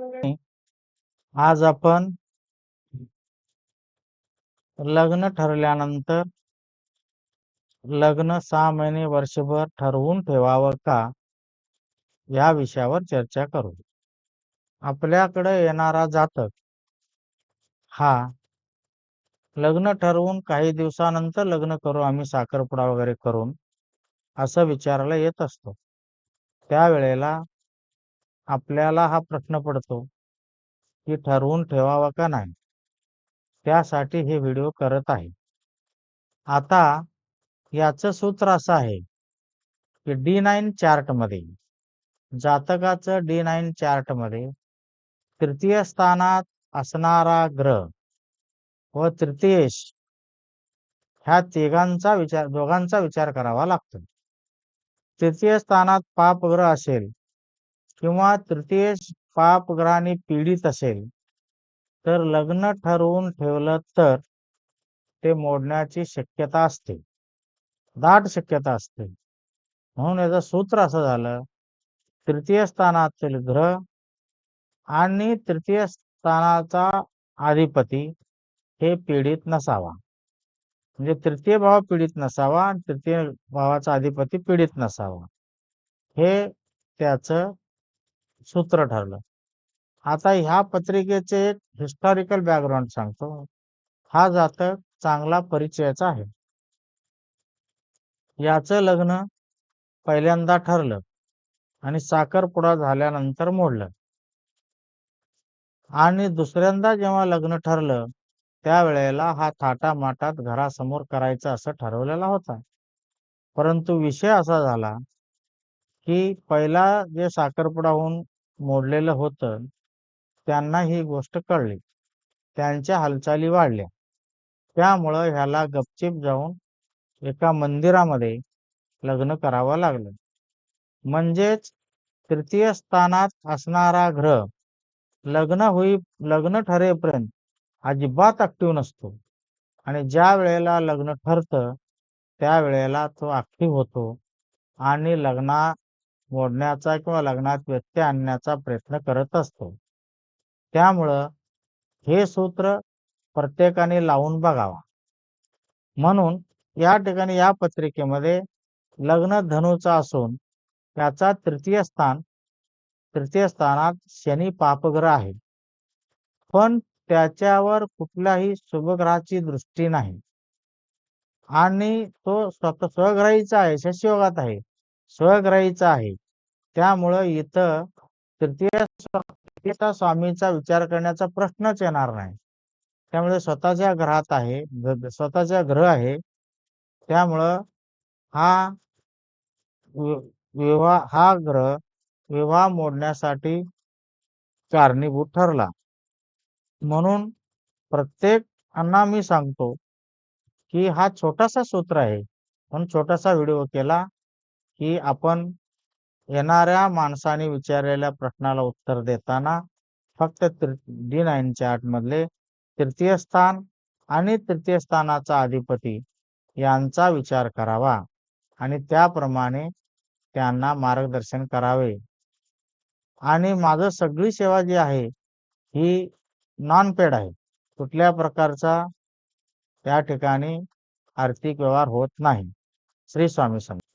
आज आपण लग्न ठरल्यानंतर लग्न 6 महिने वर्षभर ठरवून ठेवावं का या विषयावर चर्चा करू. आपल्याकडे येणारा जातक हा लग्न ठरवून काही दिवसानंतर लग्न करू आम्ही साखरपुडा वगैरे करून असं विचारायला येत असतो. त्यावेळेला आपल्याला हा प्रश्न पडतो की ठरवून ठेवावा का नाही. त्यासाठी हे व्हिडिओ करत आहे. आता याचं सूत्र असं आहे की D9 चार्टमध्ये जातकाचं D9 चार्टमध्ये तृतीय स्थानात असणारा ग्रह व तृतीयेश ह्या दोघांचा विचार करावा लागतो. तृतीय स्थानात पापग्रह असेल किंवा तृतीयेश पापग्रहाने पीडित असेल तर लग्न ठरवून ठेवलं तर ते मोडण्याची शक्यता असते, दाट शक्यता असते. म्हणून याचं सूत्र असं झालं, तृतीय स्थानातील ग्रह आणि तृतीय स्थानाचा अधिपती हे पीडित नसावा. म्हणजे तृतीय भाव पीडित नसावा आणि तृतीय भावाचा अधिपती पीडित नसावा, हे त्याचं सूत्र ठरलं. आता ह्या पत्रिकेचे एक हिस्टॉरिकल बॅकग्राऊंड सांगतो. हा जातक चांगला परिचयाचा आहे. याचं लग्न पहिल्यांदा ठरलं आणि साखरपुडा झाल्यानंतर मोडलं. आणि दुसऱ्यांदा जेव्हा लग्न ठरलं त्यावेळेला हा थाटामाटात घरासमोर करायचा असं ठरवलेला होता. परंतु विषय असा झाला की पहिला जे साखरपुडा होऊन मोडलेलं होतं त्यांना ही गोष्ट कळली. त्यांच्या हालचाली वाढल्या. त्यामुळं ह्याला गपचीप जाऊन एका मंदिरामध्ये लग्न करावं लागलं. म्हणजेच तृतीय स्थानात असणारा ग्रह लग्न ठरेपर्यंत अजिबात ऍक्टिव्ह नसतो आणि ज्या वेळेला लग्न ठरतं त्यावेळेला तो ऍक्टिव्ह होतो आणि मोडण्याचा किंवा लग्नात व्यत्यय आणण्याचा प्रयत्न करत असतो. त्यामुळं हे सूत्र प्रत्येकाने लावून बघावा. म्हणून या ठिकाणी या पत्रिकेमध्ये लग्न धनुचा असून त्याचा तृतीय स्थानात शनी पापग्रह आहे, पण त्याच्यावर कुठल्याही शुभग्रहाची दृष्टी नाही आणि तो स्वतः स्वग्रहीचा आहे, शशियोगात आहे, स्वग्रहीचा आहे. त्यामुळं इथं तृतीय स्वामीचा विचार करण्याचा प्रश्नच येणार नाही. त्यामुळे स्वतःच्या ग्रहात आहे, स्वतःचा ग्रह आहे. त्यामुळं हा ग्रह विवाह मोडण्यासाठी कारणीभूत ठरला. म्हणून प्रत्येकांना मी सांगतो की हा छोटासा सूत्र आहे, पण छोटासा व्हिडिओ केला की आपण येणाऱ्या माणसाने विचारलेल्या प्रश्नाला उत्तर देताना फक्त D9 चार्ट मधले तृतीय स्थान आणि तृतीय स्थानाचा अधिपती यांचा विचार करावा आणि त्याप्रमाणे त्यांना मार्गदर्शन करावे. आणि माझं सगळी सेवा जी आहे ही नॉन पेड आहे. कुठल्या प्रकारचा त्या ठिकाणी आर्थिक व्यवहार होत नाही. श्री स्वामी समर्थ.